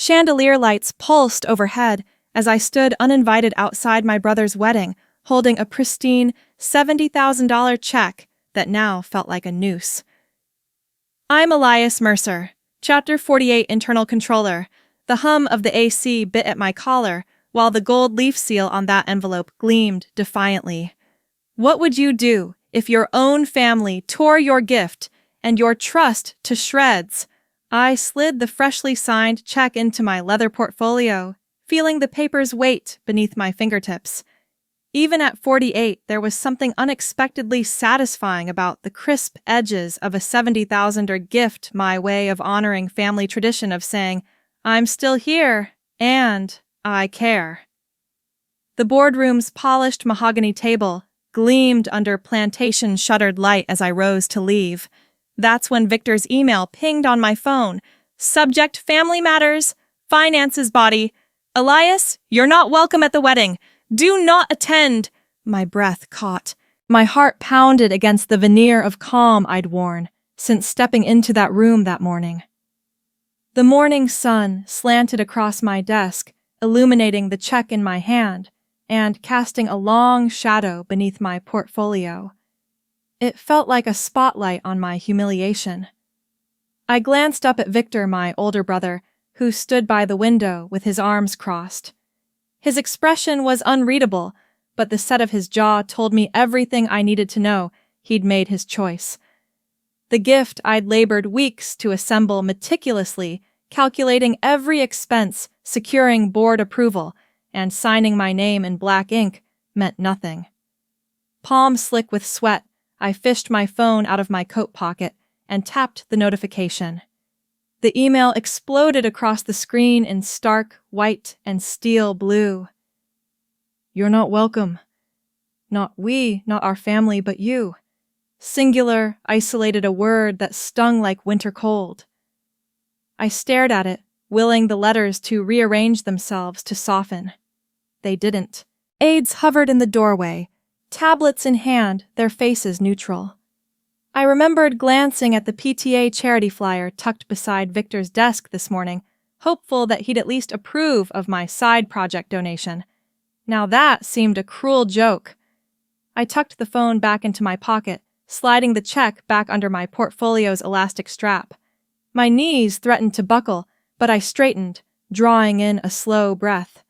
Chandelier lights pulsed overhead as I stood uninvited outside my brother's wedding, holding a pristine $70,000 check that now felt like a noose. I'm Elias Mercer, Chapter 48 Internal Controller. The hum of the AC bit at my collar, while the gold leaf seal on that envelope gleamed defiantly. What would you do if your own family tore your gift and your trust to shreds? I slid the freshly signed check into my leather portfolio, feeling the paper's weight beneath my fingertips. Even at 48, there was something unexpectedly satisfying about the crisp edges of a $70,000 gift, my way of honoring family tradition of saying, I'm still here, and I care. The boardroom's polished mahogany table gleamed under plantation-shuttered light as I rose to leave. That's when Victor's email pinged on my phone. Subject: Family Matters, Finances Body. Elias, you're not welcome at the wedding. Do not attend. My breath caught. My heart pounded against the veneer of calm I'd worn since stepping into that room that morning. The morning sun slanted across my desk, illuminating the check in my hand and casting a long shadow beneath my portfolio. It felt like a spotlight on my humiliation. I glanced up at Victor, my older brother, who stood by the window with his arms crossed. His expression was unreadable, but the set of his jaw told me everything I needed to know. He'd made his choice. The gift I'd labored weeks to assemble meticulously, calculating every expense, securing board approval, and signing my name in black ink, meant nothing. Palm slick with sweat, I fished my phone out of my coat pocket and tapped the notification. The email exploded across the screen in stark white and steel blue. You're not welcome. Not we, not our family, but you. Singular, isolated, a word that stung like winter cold. I stared at it, willing the letters to rearrange themselves to soften. They didn't. Aides hovered in the doorway, tablets in hand, their faces neutral. I remembered glancing at the PTA charity flyer tucked beside Victor's desk this morning, hopeful that he'd at least approve of my side project donation. Now that seemed a cruel joke. I tucked the phone back into my pocket, sliding the check back under my portfolio's elastic strap. My knees threatened to buckle, but I straightened, drawing in a slow breath.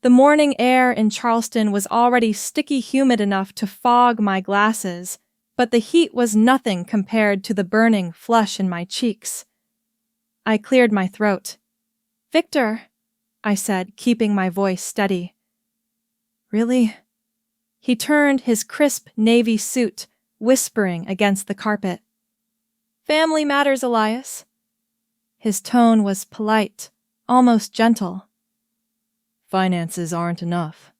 The morning air in Charleston was already sticky humid enough to fog my glasses, but the heat was nothing compared to the burning flush in my cheeks. I cleared my throat. Victor, I said, keeping my voice steady. Really? He turned his crisp navy suit, whispering against the carpet. Family matters, Elias. His tone was polite, almost gentle. Finances aren't enough.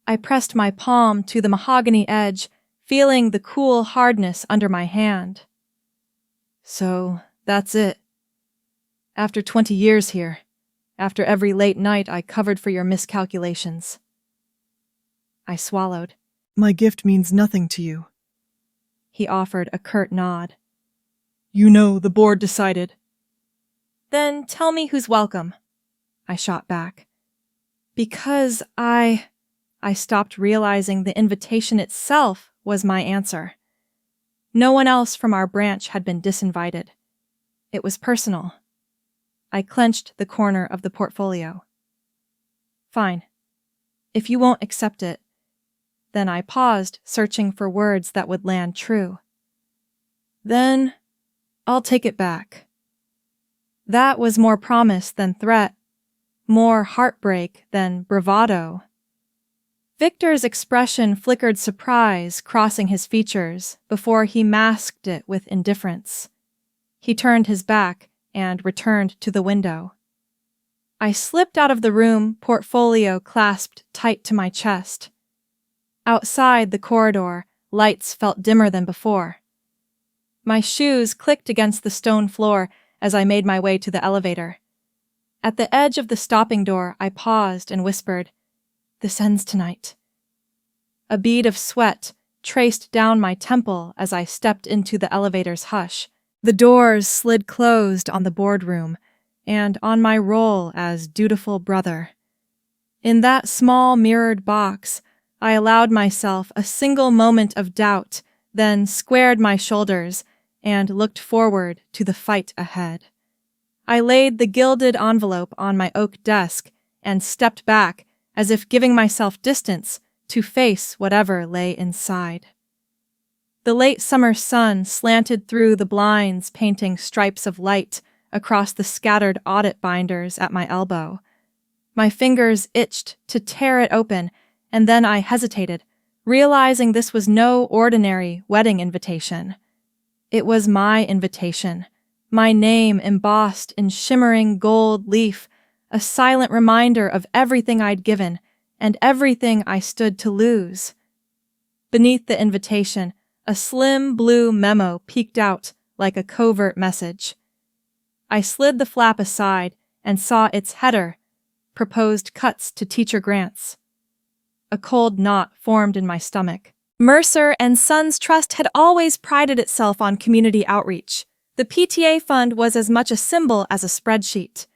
I pressed my palm to the mahogany edge, feeling the cool hardness under my hand. So, that's it. After 20 years here, after every late night I covered for your miscalculations. I swallowed. My gift means nothing to you. He offered a curt nod. You know, the board decided. Then tell me who's welcome, I shot back. Because I stopped realizing the invitation itself was my answer. No one else from our branch had been disinvited. It was personal. I clenched the corner of the portfolio. Fine. If you won't accept it. Then I paused, searching for words that would land true. Then I'll take it back. That was more promise than threat, more heartbreak than bravado. Victor's expression flickered surprise crossing his features before he masked it with indifference. He turned his back and returned to the window. I slipped out of the room, portfolio clasped tight to my chest. Outside the corridor, lights felt dimmer than before. My shoes clicked against the stone floor as I made my way to the elevator. At the edge of the stopping door, I paused and whispered, This ends tonight. A bead of sweat traced down my temple as I stepped into the elevator's hush. The doors slid closed on the boardroom, and on my role as dutiful brother. In that small mirrored box, I allowed myself a single moment of doubt, then squared my shoulders and looked forward to the fight ahead. I laid the gilded envelope on my oak desk and stepped back as if giving myself distance to face whatever lay inside. The late summer sun slanted through the blinds, painting stripes of light across the scattered audit binders at my elbow. My fingers itched to tear it open, and then I hesitated, realizing this was no ordinary wedding invitation. It was my invitation, my name embossed in shimmering gold leaf, a silent reminder of everything I'd given and everything I stood to lose. Beneath the invitation, a slim blue memo peeked out like a covert message. I slid the flap aside and saw its header, proposed cuts to teacher grants. A cold knot formed in my stomach. Mercer and Sons Trust had always prided itself on community outreach. The PTA fund was as much a symbol as a spreadsheet.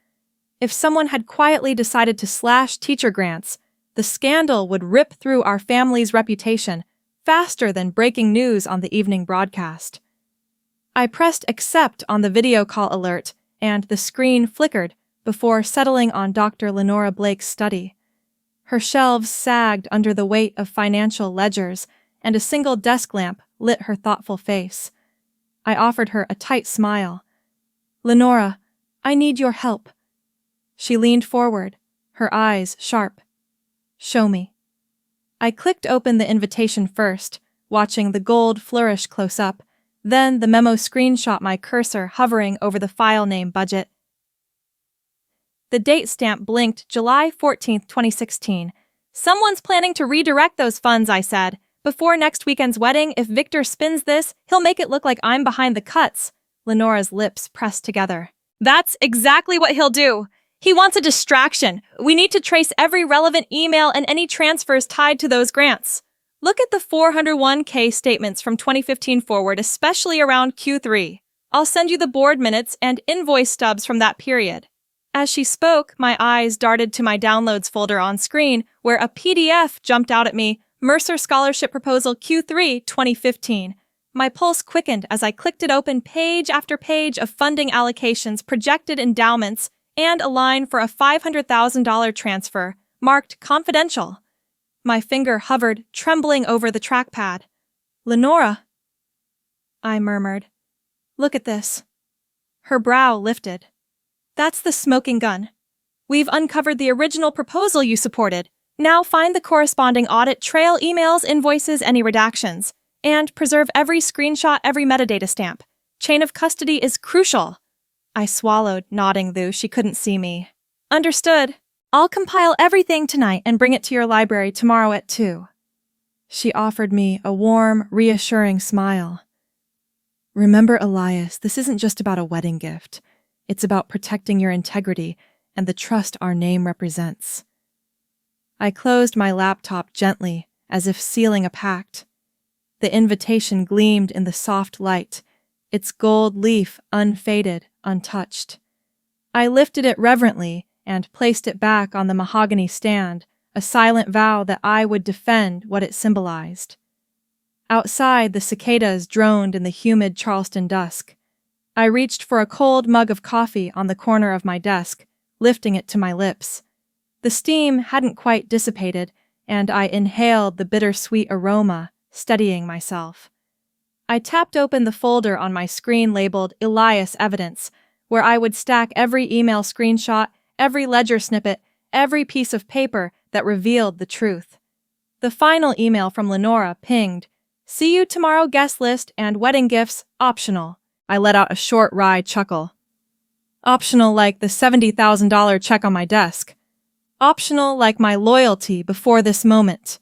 If someone had quietly decided to slash teacher grants, the scandal would rip through our family's reputation faster than breaking news on the evening broadcast. I pressed accept on the video call alert, and the screen flickered before settling on Dr. Lenora Blake's study. Her shelves sagged under the weight of financial ledgers, and a single desk lamp lit her thoughtful face. I offered her a tight smile. "Lenora, I need your help." She leaned forward, her eyes sharp. "Show me." I clicked open the invitation first, watching the gold flourish close up, then the memo screenshot my cursor hovering over the file name budget. The date stamp blinked July 14th, 2016. "Someone's planning to redirect those funds," I said. "Before next weekend's wedding, if Victor spins this, he'll make it look like I'm behind the cuts." Lenora's lips pressed together. "That's exactly what he'll do. He wants a distraction. We need to trace every relevant email and any transfers tied to those grants. Look at the 401k statements from 2015 forward, especially around Q3. I'll send you the board minutes and invoice stubs from that period." As she spoke, my eyes darted to my downloads folder on screen, where a PDF jumped out at me, Mercer Scholarship Proposal Q3 2015. My pulse quickened as I clicked it open, page after page of funding allocations, projected endowments, and a line for a $500,000 transfer, marked confidential. My finger hovered, trembling over the trackpad. "Lenora," I murmured. "Look at this." Her brow lifted. "That's the smoking gun. We've uncovered the original proposal you supported. Now find the corresponding audit trail, emails, invoices, any redactions, and preserve every screenshot, every metadata stamp. Chain of custody is crucial." I swallowed, nodding though she couldn't see me. "Understood. I'll compile everything tonight and bring it to your library tomorrow at 2. She offered me a warm, reassuring smile. "Remember, Elias, this isn't just about a wedding gift. It's about protecting your integrity and the trust our name represents." I closed my laptop gently, as if sealing a pact. The invitation gleamed in the soft light, its gold leaf unfaded, untouched. I lifted it reverently and placed it back on the mahogany stand, a silent vow that I would defend what it symbolized. Outside, the cicadas droned in the humid Charleston dusk. I reached for a cold mug of coffee on the corner of my desk, lifting it to my lips. The steam hadn't quite dissipated, and I inhaled the bittersweet aroma, steadying myself. I tapped open the folder on my screen labeled Elias Evidence, where I would stack every email screenshot, every ledger snippet, every piece of paper that revealed the truth. The final email from Lenora pinged, "See you tomorrow, guest list and wedding gifts, optional." I let out a short, wry chuckle. Optional like the $70,000 check on my desk. Optional like my loyalty before this moment.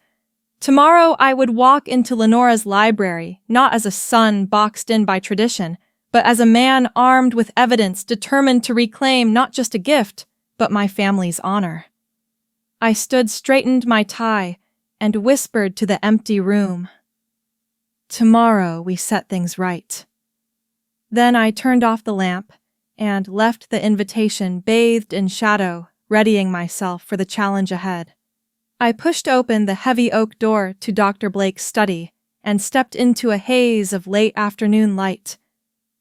Tomorrow I would walk into Lenora's library, not as a son boxed in by tradition, but as a man armed with evidence determined to reclaim not just a gift, but my family's honor. I straightened my tie and whispered to the empty room. "Tomorrow we set things right." Then I turned off the lamp and left the invitation bathed in shadow, readying myself for the challenge ahead. I pushed open the heavy oak door to Dr. Blake's study and stepped into a haze of late afternoon light.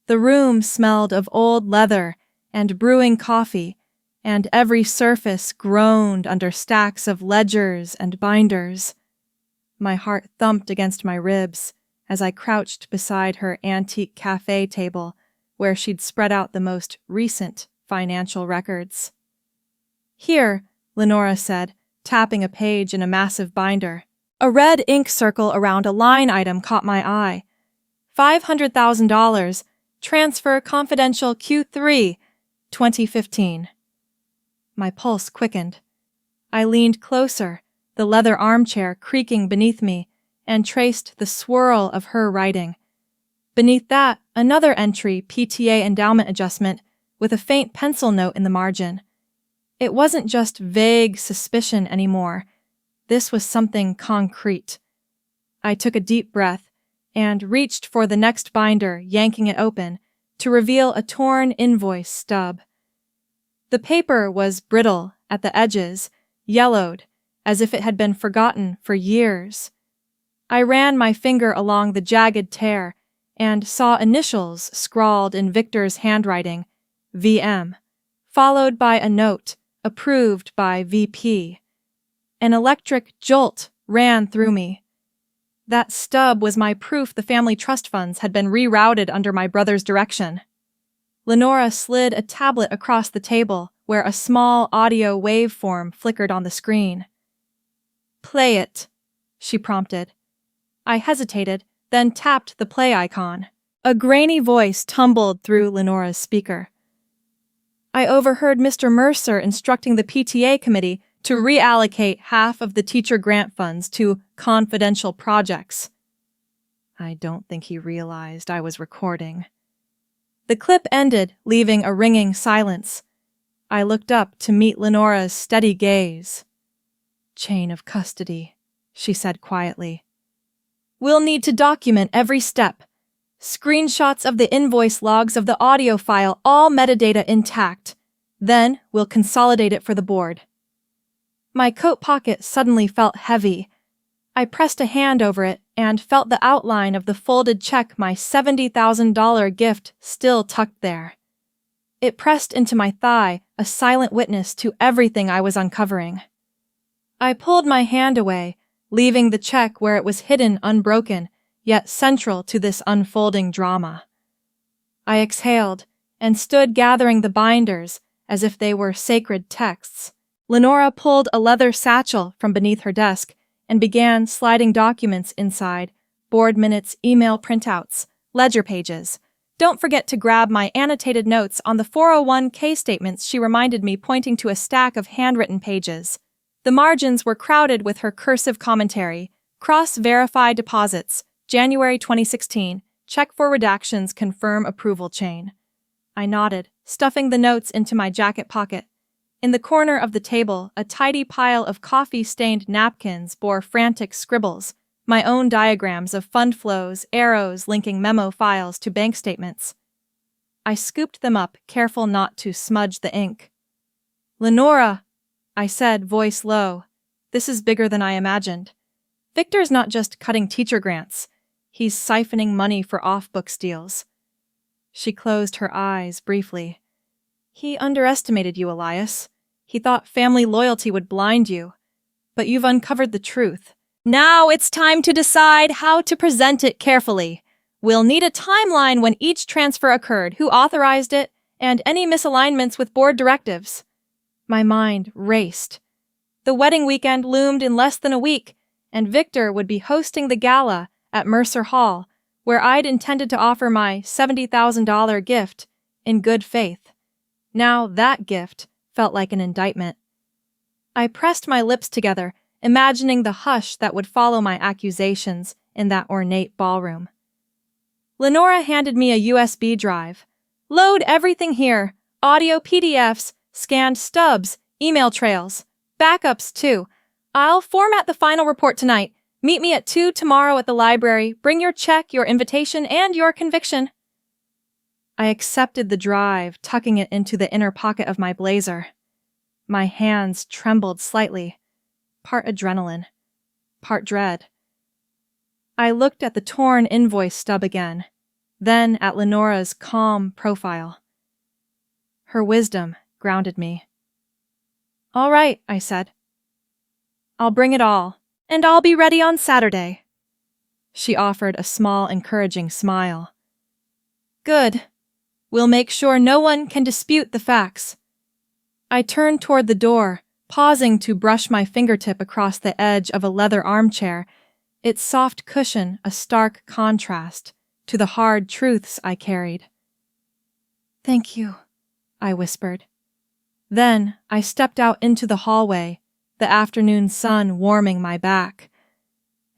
The room smelled of old leather and brewing coffee, and every surface groaned under stacks of ledgers and binders. My heart thumped against my ribs as I crouched beside her antique cafe table where she'd spread out the most recent financial records. "Here," Lenora said, tapping a page in a massive binder. A red ink circle around a line item caught my eye. $500,000, transfer confidential Q3, 2015. My pulse quickened. I leaned closer, the leather armchair creaking beneath me, and traced the swirl of her writing. Beneath that, another entry, PTA endowment adjustment, with a faint pencil note in the margin. It wasn't just vague suspicion anymore. This was something concrete. I took a deep breath and reached for the next binder, yanking it open, to reveal a torn invoice stub. The paper was brittle at the edges, yellowed, as if it had been forgotten for years. I ran my finger along the jagged tear and saw initials scrawled in Victor's handwriting, VM, followed by a note, approved by VP. An electric jolt ran through me. That stub was my proof the family trust funds had been rerouted under my brother's direction. Lenora slid a tablet across the table where a small audio waveform flickered on the screen. "Play it," she prompted. I hesitated, then tapped the play icon. A grainy voice tumbled through Lenora's speaker. "I overheard Mr. Mercer instructing the PTA committee to reallocate half of the teacher grant funds to confidential projects." I don't think he realized I was recording. The clip ended, leaving a ringing silence. I looked up to meet Lenora's steady gaze. "Chain of custody," she said quietly. "We'll need to document every step. Screenshots of the invoice logs of the audio file, all metadata intact. Then we'll consolidate it for the board." My coat pocket suddenly felt heavy. I pressed a hand over it and felt the outline of the folded check, my $70,000 gift, still tucked there. It pressed into my thigh, a silent witness to everything I was uncovering. I pulled my hand away, leaving the check where it was hidden unbroken, yet central to this unfolding drama. I exhaled and stood gathering the binders as if they were sacred texts. Lenora pulled a leather satchel from beneath her desk and began sliding documents inside, board minutes, email printouts, ledger pages. "Don't forget to grab my annotated notes on the 401k statements," she reminded me, pointing to a stack of handwritten pages. The margins were crowded with her cursive commentary. "Cross-verify deposits, January 2016, check for redactions, confirm approval chain." I nodded, stuffing the notes into my jacket pocket. In the corner of the table, a tidy pile of coffee-stained napkins bore frantic scribbles, my own diagrams of fund flows, arrows linking memo files to bank statements. I scooped them up, careful not to smudge the ink. "Lenora," I said, voice low, "this is bigger than I imagined. Victor's not just cutting teacher grants. He's siphoning money for off-books deals." She closed her eyes briefly. "He underestimated you, Elias. He thought family loyalty would blind you. But you've uncovered the truth. Now it's time to decide how to present it carefully. We'll need a timeline when each transfer occurred, who authorized it, and any misalignments with board directives." My mind raced. The wedding weekend loomed in less than a week, and Victor would be hosting the gala at Mercer Hall, where I'd intended to offer my $70,000 gift in good faith. Now that gift felt like an indictment. I pressed my lips together, imagining the hush that would follow my accusations in that ornate ballroom. Lenora handed me a USB drive. "Load everything here. Audio PDFs, scanned stubs, email trails, backups too. I'll format the final report tonight. Meet me at 2 tomorrow at the library. Bring your check, your invitation, and your conviction." I accepted the drive, tucking it into the inner pocket of my blazer. My hands trembled slightly, part adrenaline, part dread. I looked at the torn invoice stub again, then at Lenora's calm profile. Her wisdom grounded me. "All right," I said. "I'll bring it all, and I'll be ready on Saturday." She offered a small, encouraging smile. "Good. We'll make sure no one can dispute the facts." I turned toward the door, pausing to brush my fingertip across the edge of a leather armchair, its soft cushion a stark contrast to the hard truths I carried. "Thank you," I whispered. Then I stepped out into the hallway, the afternoon sun warming my back.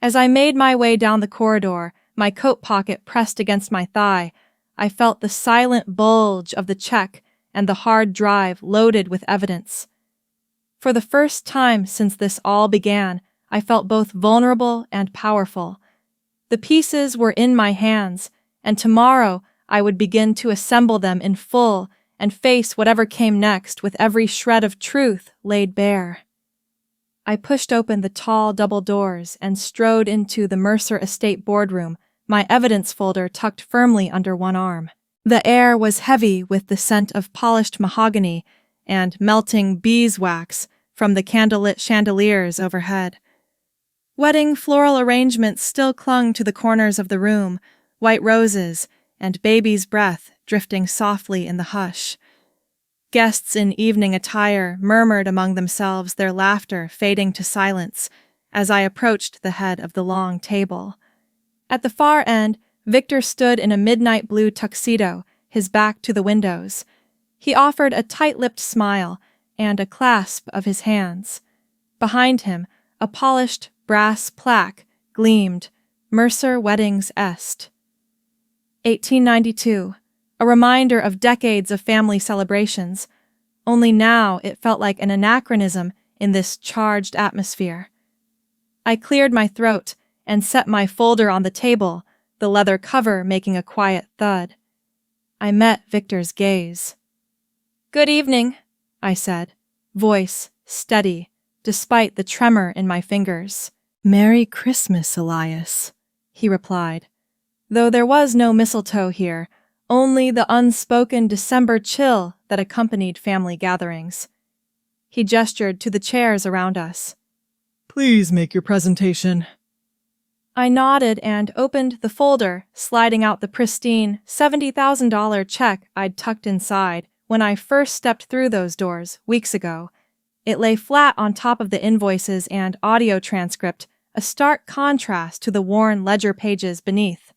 As I made my way down the corridor, my coat pocket pressed against my thigh, I felt the silent bulge of the check and the hard drive loaded with evidence. For the first time since this all began, I felt both vulnerable and powerful. The pieces were in my hands, and tomorrow I would begin to assemble them in full and face whatever came next with every shred of truth laid bare. I pushed open the tall double doors and strode into the Mercer Estate boardroom, my evidence folder tucked firmly under one arm. The air was heavy with the scent of polished mahogany and melting beeswax from the candlelit chandeliers overhead. Wedding floral arrangements still clung to the corners of the room, white roses and baby's breath drifting softly in the hush. Guests in evening attire murmured among themselves, their laughter fading to silence as I approached the head of the long table. At the far end, Victor stood in a midnight blue tuxedo, his back to the windows. He offered a tight-lipped smile and a clasp of his hands. Behind him, a polished brass plaque gleamed, Mercer Weddings Est. 1892, a reminder of decades of family celebrations. Only now it felt like an anachronism in this charged atmosphere. I cleared my throat and set my folder on the table, the leather cover making a quiet thud. I met Victor's gaze. "Good evening," I said, voice steady, despite the tremor in my fingers. "Merry Christmas, Elias," he replied, though there was no mistletoe here, only the unspoken December chill that accompanied family gatherings. He gestured to the chairs around us. "Please make your presentation." I nodded and opened the folder, sliding out the pristine $70,000 check I'd tucked inside when I first stepped through those doors weeks ago. It lay flat on top of the invoices and audio transcript, a stark contrast to the worn ledger pages beneath.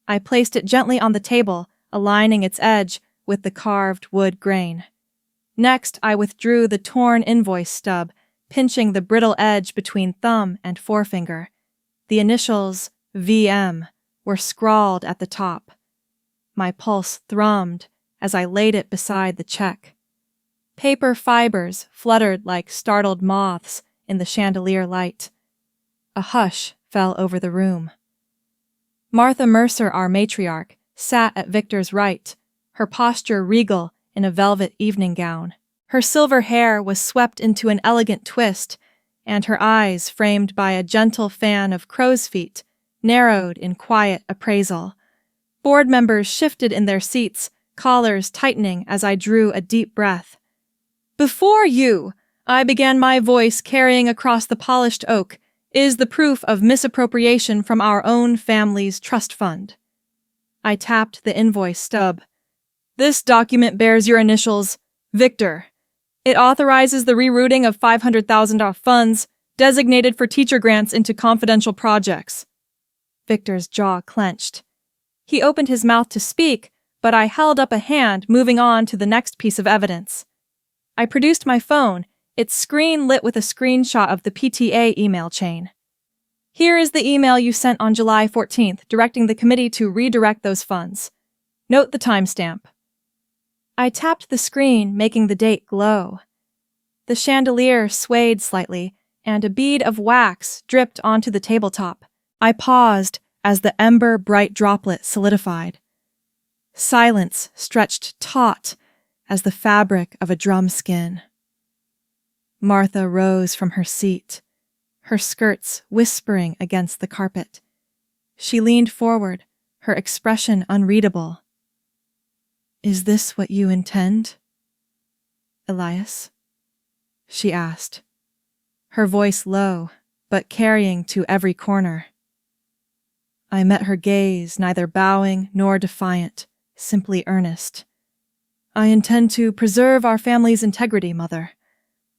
I placed it gently on the table, aligning its edge with the carved wood grain. Next, I withdrew the torn invoice stub, pinching the brittle edge between thumb and forefinger. The initials VM were scrawled at the top. My pulse thrummed as I laid it beside the check. Paper fibers fluttered like startled moths in the chandelier light. A hush fell over the room. Martha Mercer, our matriarch, sat at Victor's right, her posture regal in a velvet evening gown. Her silver hair was swept into an elegant twist, and her eyes, framed by a gentle fan of crow's feet, narrowed in quiet appraisal. Board members shifted in their seats, collars tightening as I drew a deep breath. "Before you," I began, my voice carrying across the polished oak, "is the proof of misappropriation from our own family's trust fund." I tapped the invoice stub. "This document bears your initials, Victor. It authorizes the rerouting of $500,000 funds designated for teacher grants into confidential projects." Victor's jaw clenched. He opened his mouth to speak, but I held up a hand, moving on to the next piece of evidence. I produced my phone, its screen lit with a screenshot of the PTA email chain. "Here is the email you sent on July 14th, directing the committee to redirect those funds. Note the timestamp." I tapped the screen, making the date glow. The chandelier swayed slightly, and a bead of wax dripped onto the tabletop. I paused as the ember-bright droplet solidified. Silence stretched taut as the fabric of a drum skin. Martha rose from her seat, her skirts whispering against the carpet. She leaned forward, her expression unreadable. "Is this what you intend, Elias?" she asked, her voice low, but carrying to every corner. I met her gaze, neither bowing nor defiant, simply earnest. "I intend to preserve our family's integrity, Mother.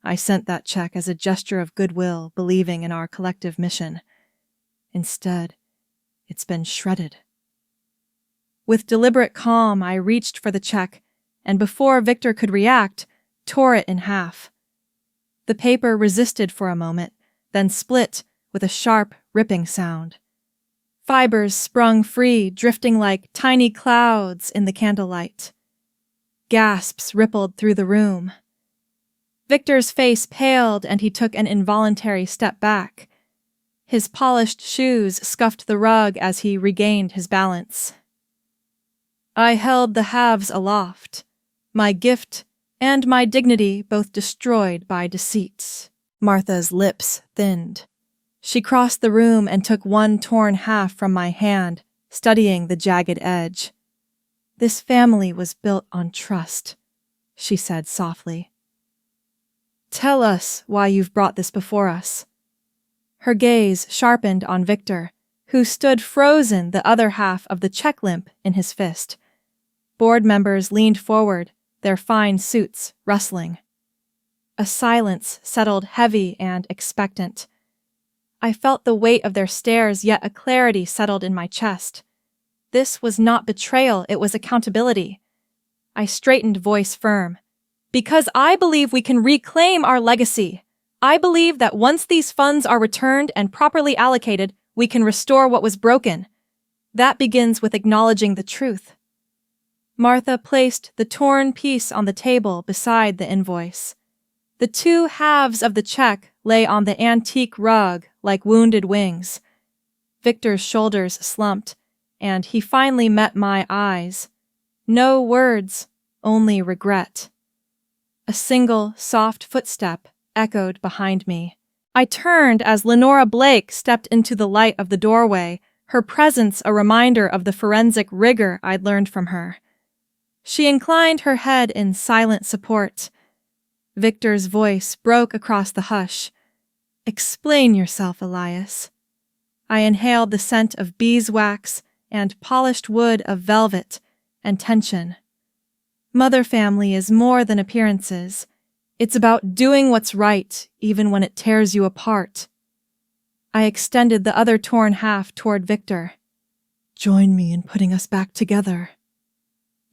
I sent that check as a gesture of goodwill, believing in our collective mission. Instead, it's been shredded." With deliberate calm, I reached for the check, and before Victor could react, tore it in half. The paper resisted for a moment, then split with a sharp, ripping sound. Fibers sprung free, drifting like tiny clouds in the candlelight. Gasps rippled through the room. Victor's face paled and he took an involuntary step back. His polished shoes scuffed the rug as he regained his balance. I held the halves aloft, my gift and my dignity both destroyed by deceit. Martha's lips thinned. She crossed the room and took one torn half from my hand, studying the jagged edge. "This family was built on trust," she said softly. "Tell us why you've brought this before us." Her gaze sharpened on Victor, who stood frozen, the other half of the check limp in his fist. Board members leaned forward, their fine suits rustling. A silence settled heavy and expectant. I felt the weight of their stares, yet a clarity settled in my chest. This was not betrayal, it was accountability. I straightened, voice firm. "Because I believe we can reclaim our legacy. I believe that once these funds are returned and properly allocated, we can restore what was broken. That begins with acknowledging the truth." Martha placed the torn piece on the table beside the invoice. The two halves of the check lay on the antique rug like wounded wings. Victor's shoulders slumped, and he finally met my eyes. No words, only regret. A single, soft footstep echoed behind me. I turned as Lenora Blake stepped into the light of the doorway, her presence a reminder of the forensic rigor I'd learned from her. She inclined her head in silent support. Victor's voice broke across the hush. "Explain yourself, Elias." I inhaled the scent of beeswax and polished wood of velvet and tension. Mother family is more than appearances. It's about doing what's right, even when it tears you apart. I extended the other torn half toward Victor. "Join me in putting us back together."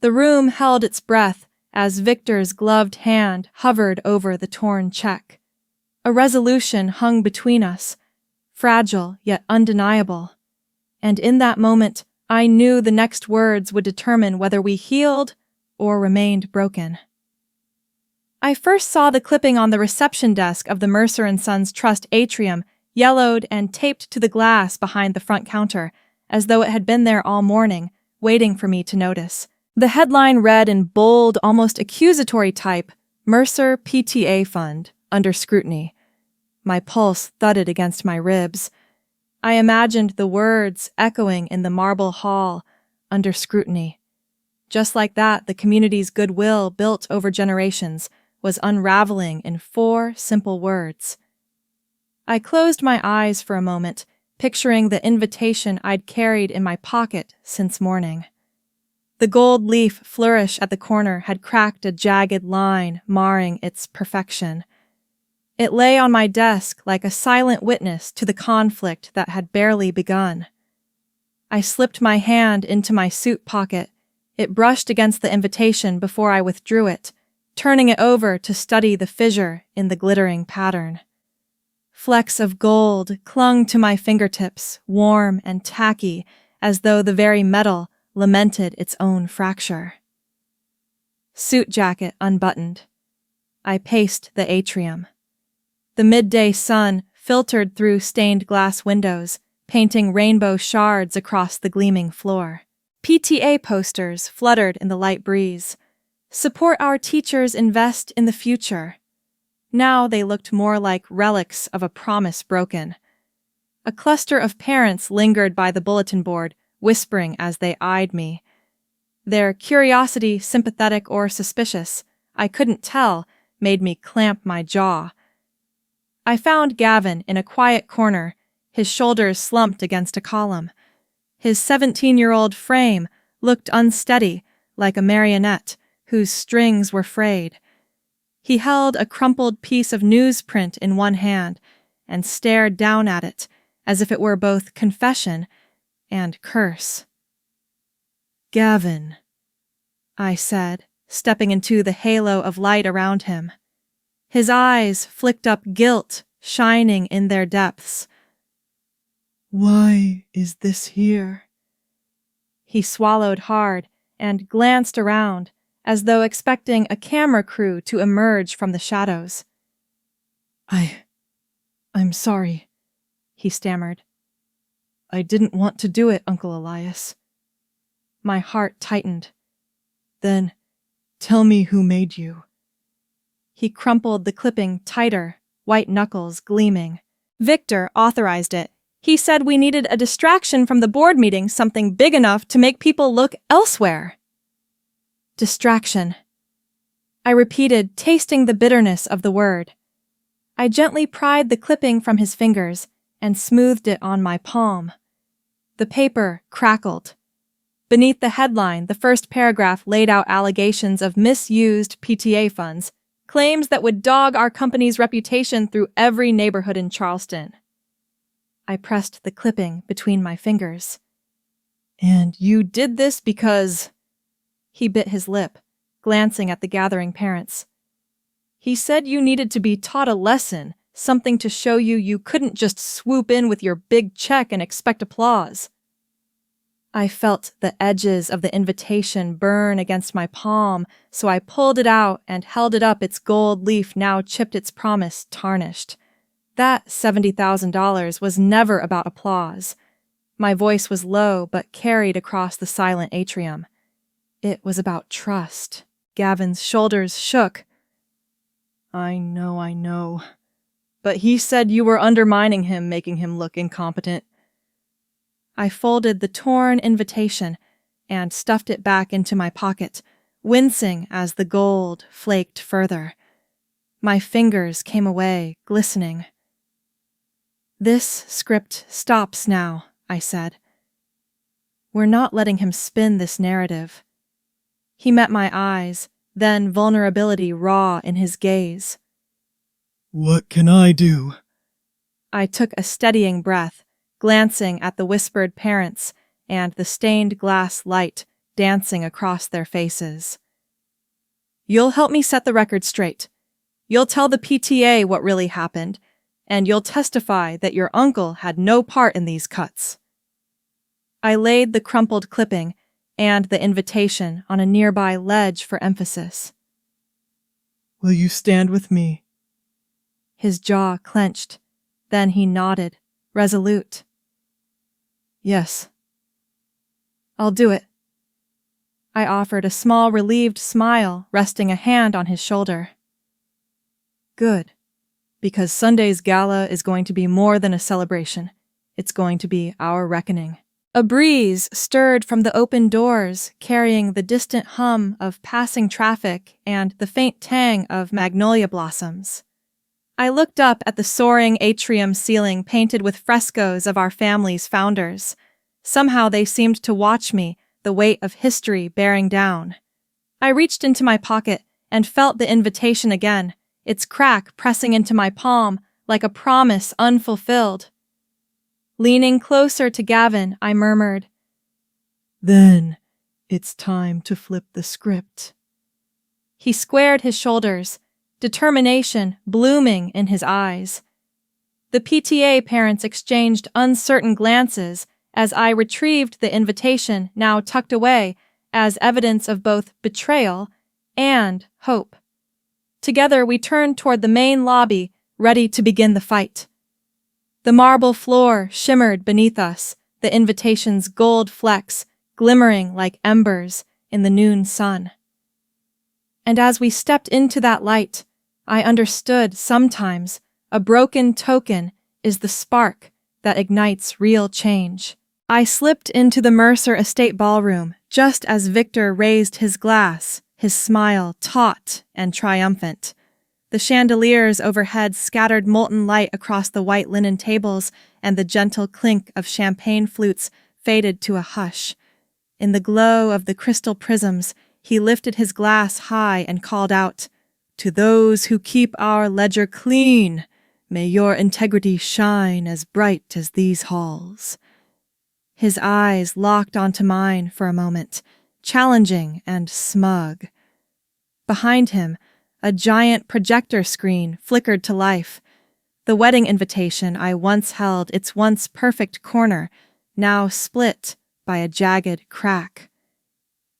The room held its breath as Victor's gloved hand hovered over the torn check. A resolution hung between us, fragile yet undeniable. And in that moment, I knew the next words would determine whether we healed or remained broken. I first saw the clipping on the reception desk of the Mercer & Sons Trust atrium, yellowed and taped to the glass behind the front counter, as though it had been there all morning, waiting for me to notice. The headline read in bold, almost accusatory type, "Mercer PTA Fund, under scrutiny." My pulse thudded against my ribs. I imagined the words echoing in the marble hall, "under scrutiny." Just like that, the community's goodwill, built over generations, was unraveling in 4 simple words. I closed my eyes for a moment, picturing the invitation I'd carried in my pocket since morning. The gold leaf flourish at the corner had cracked a jagged line, marring its perfection. It lay on my desk like a silent witness to the conflict that had barely begun. I slipped my hand into my suit pocket. It brushed against the invitation before I withdrew it, turning it over to study the fissure in the glittering pattern. Flecks of gold clung to my fingertips, warm and tacky, as though the very metal lamented its own fracture. Suit jacket unbuttoned. I paced the atrium. The midday sun filtered through stained glass windows, painting rainbow shards across the gleaming floor. PTA posters fluttered in the light breeze. Support our teachers, invest in the future. Now they looked more like relics of a promise broken. A cluster of parents lingered by the bulletin board, whispering as they eyed me. Their curiosity, sympathetic or suspicious, I couldn't tell, made me clamp my jaw. I found Gavin in a quiet corner, his shoulders slumped against a column. His 17-year-old frame looked unsteady, like a marionette whose strings were frayed. He held a crumpled piece of newsprint in one hand and stared down at it as if it were both confession and curse. "Gavin," I said, stepping into the halo of light around him. His eyes flicked up guilt, shining in their depths. "Why is this here?" He swallowed hard and glanced around, as though expecting a camera crew to emerge from the shadows. I'm sorry," he stammered. "I didn't want to do it, Uncle Elias." My heart tightened. "Then tell me who made you." He crumpled the clipping tighter, white knuckles gleaming. "Victor authorized it. He said we needed a distraction from the board meeting, something big enough to make people look elsewhere." Distraction. I repeated, tasting the bitterness of the word. I gently pried the clipping from his fingers and smoothed it on my palm. The paper crackled. Beneath the headline, the first paragraph laid out allegations of misused PTA funds, claims that would dog our company's reputation through every neighborhood in Charleston. I pressed the clipping between my fingers. "And you did this because—" He bit his lip, glancing at the gathering parents. "He said you needed to be taught a lesson, something to show you couldn't just swoop in with your big check and expect applause." I felt the edges of the invitation burn against my palm, so I pulled it out and held it up. Its gold leaf now chipped, its promise tarnished. That $70,000 was never about applause. My voice was low but carried across the silent atrium. It was about trust. Gavin's shoulders shook. I know. But he said you were undermining him, making him look incompetent." I folded the torn invitation and stuffed it back into my pocket, wincing as the gold flaked further. My fingers came away, glistening. "This script stops now," I said. "We're not letting him spin this narrative." He met my eyes, then vulnerability raw in his gaze. "What can I do?" I took a steadying breath, glancing at the whispered parents and the stained glass light dancing across their faces. "You'll help me set the record straight. You'll tell the PTA what really happened, and you'll testify that your uncle had no part in these cuts." I laid the crumpled clipping and the invitation on a nearby ledge for emphasis. "Will you stand with me?" His jaw clenched. Then he nodded, resolute. "Yes." "I'll do it." I offered a small relieved smile, resting a hand on his shoulder. "Good, because Sunday's gala is going to be more than a celebration. It's going to be our reckoning." A breeze stirred from the open doors, carrying the distant hum of passing traffic and the faint tang of magnolia blossoms. I looked up at the soaring atrium ceiling painted with frescoes of our family's founders. Somehow they seemed to watch me, the weight of history bearing down. I reached into my pocket and felt the invitation again, its crack pressing into my palm like a promise unfulfilled. Leaning closer to Gavin, I murmured, "Then it's time to flip the script." He squared his shoulders, determination blooming in his eyes. The PTA parents exchanged uncertain glances as I retrieved the invitation, now tucked away, as evidence of both betrayal and hope. Together we turned toward the main lobby, ready to begin the fight. The marble floor shimmered beneath us, the invitation's gold flecks glimmering like embers in the noon sun. And as we stepped into that light, I understood sometimes a broken token is the spark that ignites real change. I slipped into the Mercer Estate ballroom just as Victor raised his glass, his smile taut and triumphant. The chandeliers overhead scattered molten light across the white linen tables, and the gentle clink of champagne flutes faded to a hush. In the glow of the crystal prisms, he lifted his glass high and called out, "To those who keep our ledger clean, may your integrity shine as bright as these halls." His eyes locked onto mine for a moment, challenging and smug. Behind him, a giant projector screen flickered to life. The wedding invitation I once held its once perfect corner, now split by a jagged crack.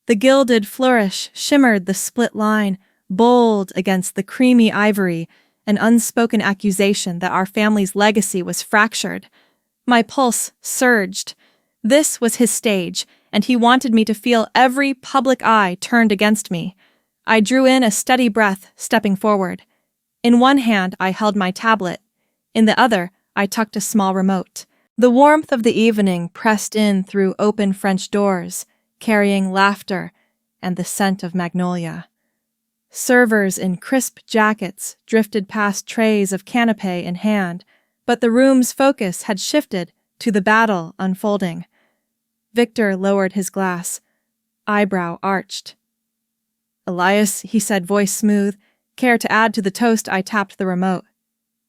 The gilded flourish shimmered the split line, bold against the creamy ivory, an unspoken accusation that our family's legacy was fractured. My pulse surged. This was his stage, and he wanted me to feel every public eye turned against me. I drew in a steady breath, stepping forward. In one hand, I held my tablet. In the other, I tucked a small remote. The warmth of the evening pressed in through open French doors, carrying laughter and the scent of magnolia. Servers in crisp jackets drifted past trays of canapé in hand, but the room's focus had shifted to the battle unfolding. Victor lowered his glass, eyebrow arched. "Elias," he said, voice smooth. "Care to add to the toast?" I tapped the remote.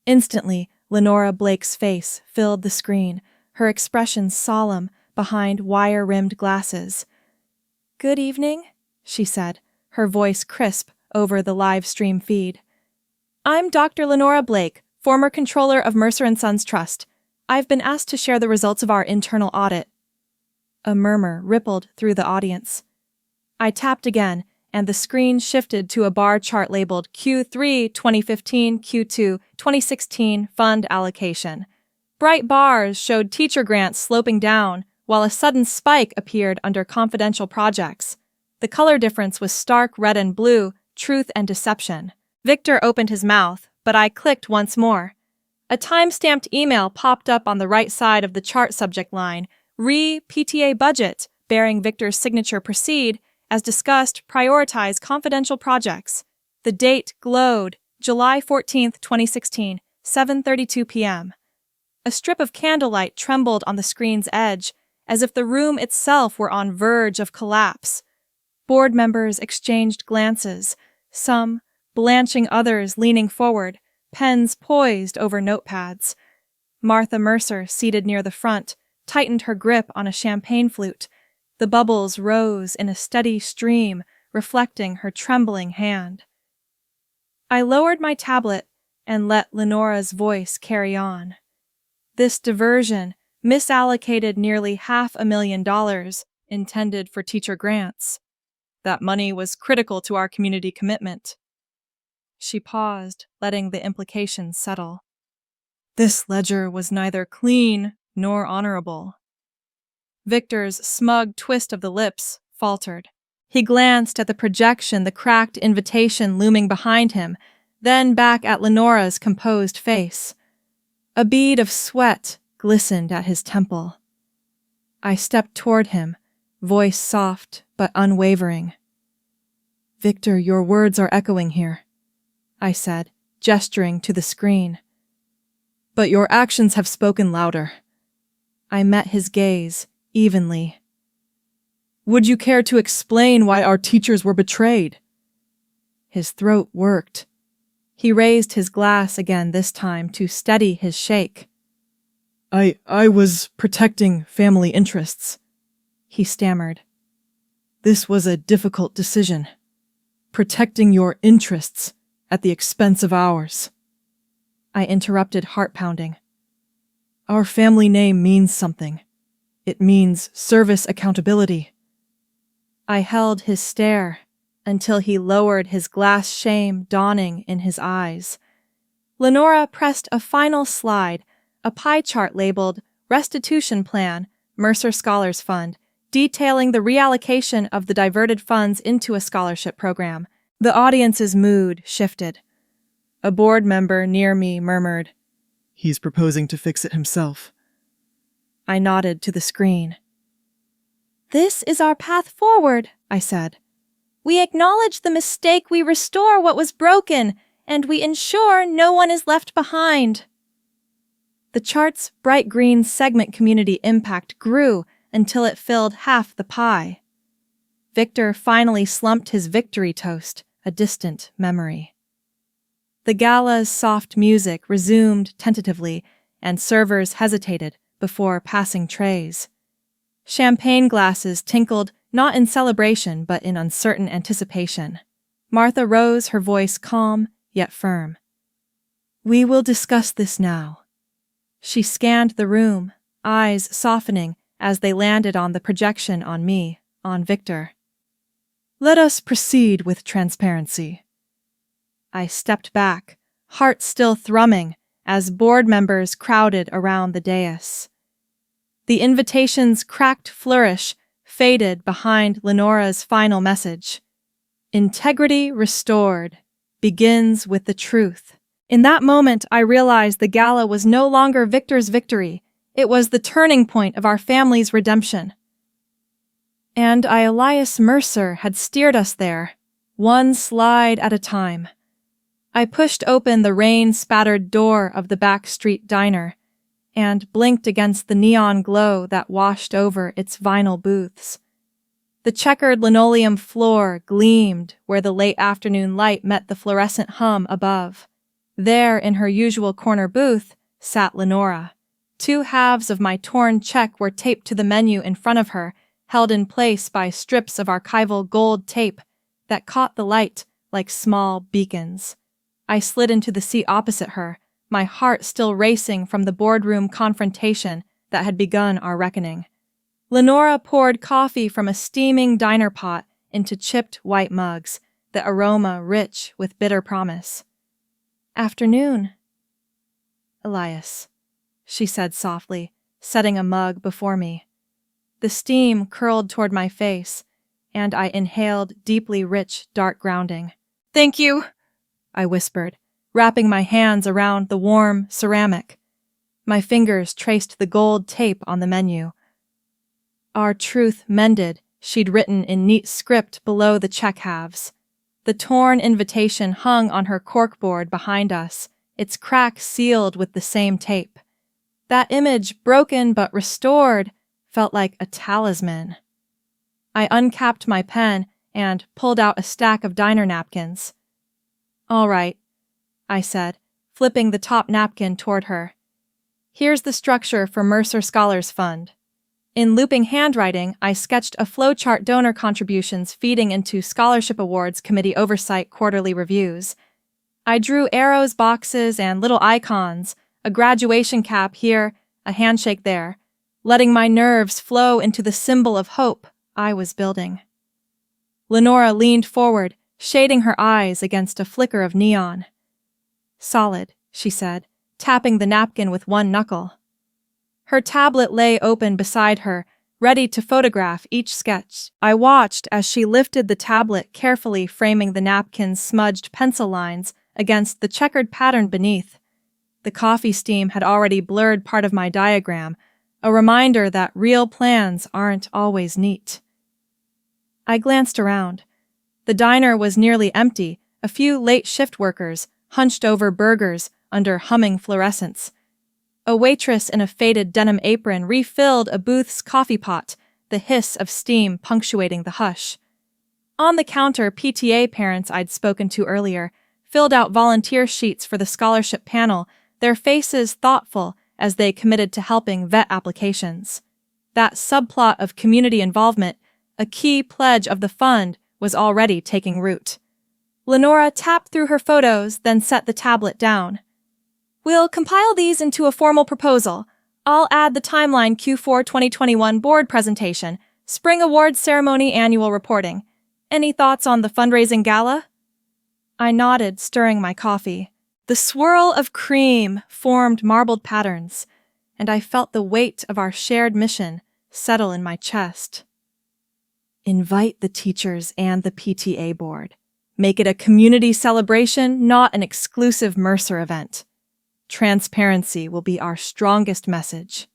Instantly, Lenora Blake's face filled the screen, her expression solemn behind wire-rimmed glasses. "Good evening," she said, her voice crisp over the live stream feed. "I'm Dr. Lenora Blake, former controller of Mercer & Sons Trust. I've been asked to share the results of our internal audit." A murmur rippled through the audience. I tapped again, and the screen shifted to a bar chart labeled Q3 2015, Q2 2016 Fund Allocation. Bright bars showed teacher grants sloping down, while a sudden spike appeared under confidential projects. The color difference was stark red and blue, truth and deception. Victor opened his mouth, but I clicked once more. A time-stamped email popped up on the right side of the chart subject line, PTA budget, bearing Victor's signature proceed, as discussed, prioritize confidential projects. The date glowed, July 14, 2016, 7:32 p.m. A strip of candlelight trembled on the screen's edge, as if the room itself were on verge of collapse. Board members exchanged glances, some blanching, others leaning forward, pens poised over notepads. Martha Mercer, seated near the front, tightened her grip on a champagne flute. The bubbles rose in a steady stream, reflecting her trembling hand. I lowered my tablet and let Lenora's voice carry on. This diversion misallocated nearly $500,000 intended for teacher grants. That money was critical to our community commitment. She paused, letting the implications settle. This ledger was neither clean nor honorable. Victor's smug twist of the lips faltered. He glanced at the projection, the cracked invitation looming behind him, then back at Lenora's composed face. A bead of sweat glistened at his temple. I stepped toward him, voice soft but unwavering. "Victor, your words are echoing here," I said, gesturing to the screen. "But your actions have spoken louder." I met his gaze evenly. "Would you care to explain why our teachers were betrayed?" His throat worked. He raised his glass again, this time to steady his shake. I was protecting family interests," he stammered. "This was a difficult decision. Protecting your interests at the expense of ours." I interrupted, heart pounding. "Our family name means something. It means service accountability." I held his stare until he lowered his glass, shame dawning in his eyes. Lenora pressed a final slide, a pie chart labeled Restitution Plan, Mercer Scholars Fund, detailing the reallocation of the diverted funds into a scholarship program. The audience's mood shifted. A board member near me murmured, "He's proposing to fix it himself." I nodded to the screen. "This is our path forward," I said. "We acknowledge the mistake, we restore what was broken, and we ensure no one is left behind." The chart's bright green segment community impact grew until it filled half the pie. Victor finally slumped his victory toast, a distant memory. The gala's soft music resumed tentatively, and servers hesitated before passing trays. Champagne glasses tinkled not in celebration but in uncertain anticipation. Martha rose, her voice calm yet firm. "We will discuss this now." She scanned the room, eyes softening as they landed on the projection on me, on Victor. "Let us proceed with transparency." I stepped back, heart still thrumming, as board members crowded around the dais. The invitation's cracked flourish faded behind Lenora's final message. "Integrity restored begins with the truth." In that moment, I realized the gala was no longer Victor's victory. It was the turning point of our family's redemption. And Elias Mercer had steered us there, one slide at a time. I pushed open the rain-spattered door of the backstreet diner and blinked against the neon glow that washed over its vinyl booths. The checkered linoleum floor gleamed where the late afternoon light met the fluorescent hum above. There, in her usual corner booth, sat Lenora. Two halves of my torn check were taped to the menu in front of her, held in place by strips of archival gold tape that caught the light like small beacons. I slid into the seat opposite her, my heart still racing from the boardroom confrontation that had begun our reckoning. Lenora poured coffee from a steaming diner pot into chipped white mugs, the aroma rich with bitter promise. "Afternoon, Elias," she said softly, setting a mug before me. The steam curled toward my face, and I inhaled deeply rich, dark grounding. "Thank you," I whispered, wrapping my hands around the warm ceramic. My fingers traced the gold tape on the menu. "Our truth mended," she'd written in neat script below the check halves. The torn invitation hung on her corkboard behind us, its crack sealed with the same tape. That image, broken but restored, felt like a talisman. I uncapped my pen and pulled out a stack of diner napkins. "All right," I said, flipping the top napkin toward her. "Here's the structure for Mercer Scholars Fund." In looping handwriting, I sketched a flowchart donor contributions feeding into Scholarship Awards Committee Oversight quarterly reviews. I drew arrows, boxes, and little icons, a graduation cap here, a handshake there, letting my nerves flow into the symbol of hope I was building. Lenora leaned forward, shading her eyes against a flicker of neon. "Solid," she said, tapping the napkin with one knuckle. Her tablet lay open beside her, ready to photograph each sketch. I watched as she lifted the tablet, carefully framing the napkin's smudged pencil lines against the checkered pattern beneath. The coffee steam had already blurred part of my diagram, a reminder that real plans aren't always neat. I glanced around. The diner was nearly empty, a few late shift workers, hunched over burgers under humming fluorescents. A waitress in a faded denim apron refilled a booth's coffee pot, the hiss of steam punctuating the hush. On the counter, PTA parents I'd spoken to earlier filled out volunteer sheets for the scholarship panel, their faces thoughtful as they committed to helping vet applications. That subplot of community involvement, a key pledge of the fund, was already taking root. Lenora tapped through her photos, then set the tablet down. "We'll compile these into a formal proposal. I'll add the timeline Q4 2021 board presentation, spring awards ceremony annual reporting. Any thoughts on the fundraising gala?" I nodded, stirring my coffee. The swirl of cream formed marbled patterns, and I felt the weight of our shared mission settle in my chest. Invite the teachers and the PTA board. Make it a community celebration, not an exclusive Mercer event. Transparency will be our strongest message."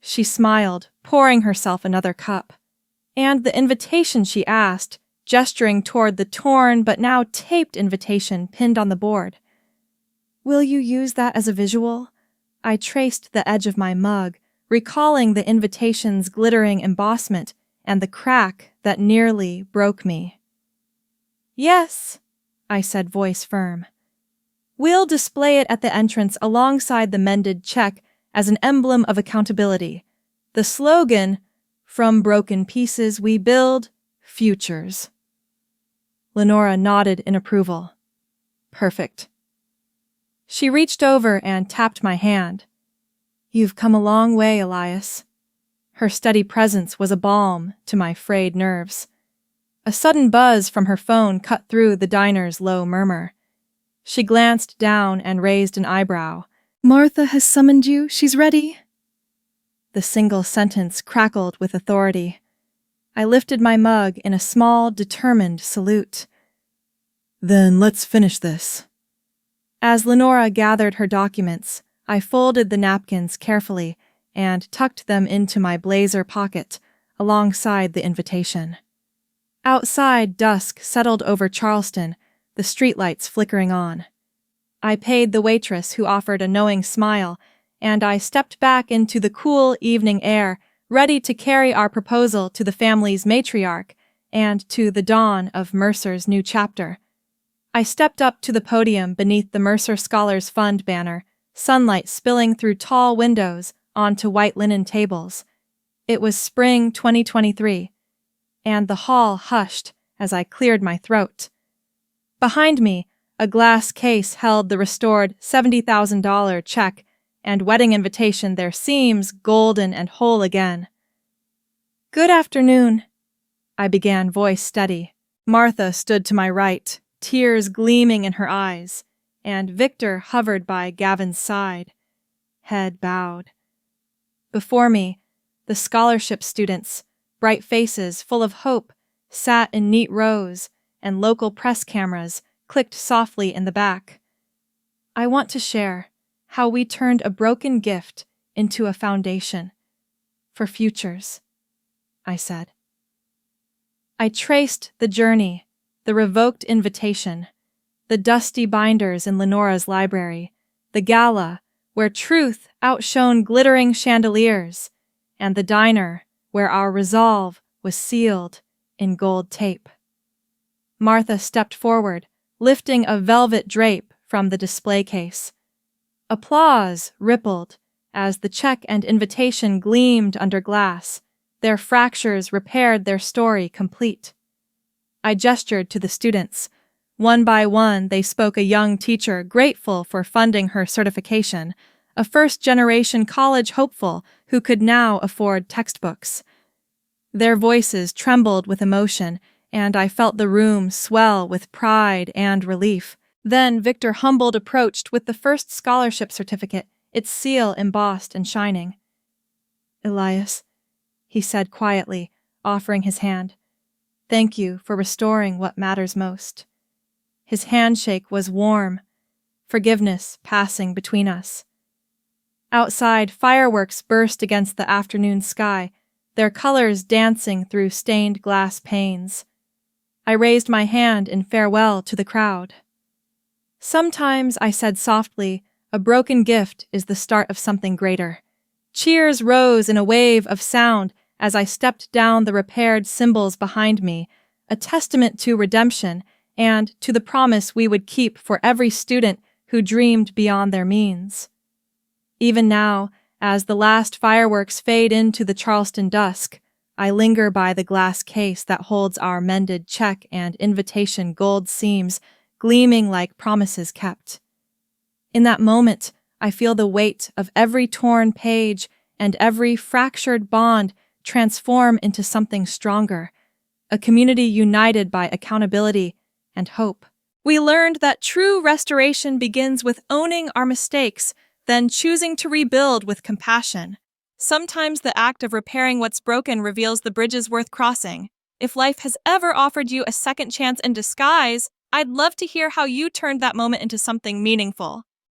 She smiled, pouring herself another cup. "And the invitation," she asked, gesturing toward the torn but now taped invitation pinned on the board. "Will you use that as a visual?" I traced the edge of my mug, recalling the invitation's glittering embossment and the crack that nearly broke me. "Yes," I said, voice firm. "We'll display it at the entrance alongside the mended check as an emblem of accountability. The slogan, 'From broken pieces we build futures.'" Lenora nodded in approval. "Perfect." She reached over and tapped my hand. "You've come a long way, Elias." Her steady presence was a balm to my frayed nerves. A sudden buzz from her phone cut through the diner's low murmur. She glanced down and raised an eyebrow. "Martha has summoned you. She's ready." The single sentence crackled with authority. I lifted my mug in a small, determined salute. "Then let's finish this." As Lenora gathered her documents, I folded the napkins carefully and tucked them into my blazer pocket alongside the invitation. Outside, dusk settled over Charleston, the streetlights flickering on. I paid the waitress, who offered a knowing smile, and I stepped back into the cool evening air, ready to carry our proposal to the family's matriarch and to the dawn of Mercer's new chapter. I stepped up to the podium beneath the Mercer Scholars Fund banner, sunlight spilling through tall windows onto white linen tables. It was spring 2023, and the hall hushed as I cleared my throat. Behind me, a glass case held the restored $70,000 check and wedding invitation, their seams golden and whole again. "Good afternoon," I began, voice steady. Martha stood to my right, tears gleaming in her eyes, and Victor hovered by Gavin's side, head bowed. Before me, the scholarship students, bright faces full of hope, sat in neat rows, and local press cameras clicked softly in the back. "I want to share how we turned a broken gift into a foundation for futures," I said. I traced the journey, the revoked invitation, the dusty binders in Lenora's library, the gala where truth outshone glittering chandeliers, and the diner where our resolve was sealed in gold tape. Martha stepped forward, lifting a velvet drape from the display case. Applause rippled as the check and invitation gleamed under glass, their fractures repaired, their story complete. I gestured to the students. One by one, they spoke, a young teacher grateful for funding her certification, a first-generation college hopeful who could now afford textbooks. Their voices trembled with emotion, and I felt the room swell with pride and relief. Then Victor Humboldt approached with the first scholarship certificate, its seal embossed and shining. "Elias," he said quietly, offering his hand. "Thank you for restoring what matters most." His handshake was warm, forgiveness passing between us. Outside, fireworks burst against the afternoon sky, their colors dancing through stained glass panes. I raised my hand in farewell to the crowd. "Sometimes," I said softly, "a broken gift is the start of something greater." Cheers rose in a wave of sound as I stepped down the repaired symbols behind me, a testament to redemption and to the promise we would keep for every student who dreamed beyond their means. Even now, as the last fireworks fade into the Charleston dusk, I linger by the glass case that holds our mended check and invitation, gold seams gleaming like promises kept. In that moment, I feel the weight of every torn page and every fractured bond transform into something stronger, a community united by accountability and hope. We learned that true restoration begins with owning our mistakes, then choosing to rebuild with compassion. Sometimes the act of repairing what's broken reveals the bridges worth crossing. If life has ever offered you a second chance in disguise, I'd love to hear how you turned that moment into something meaningful.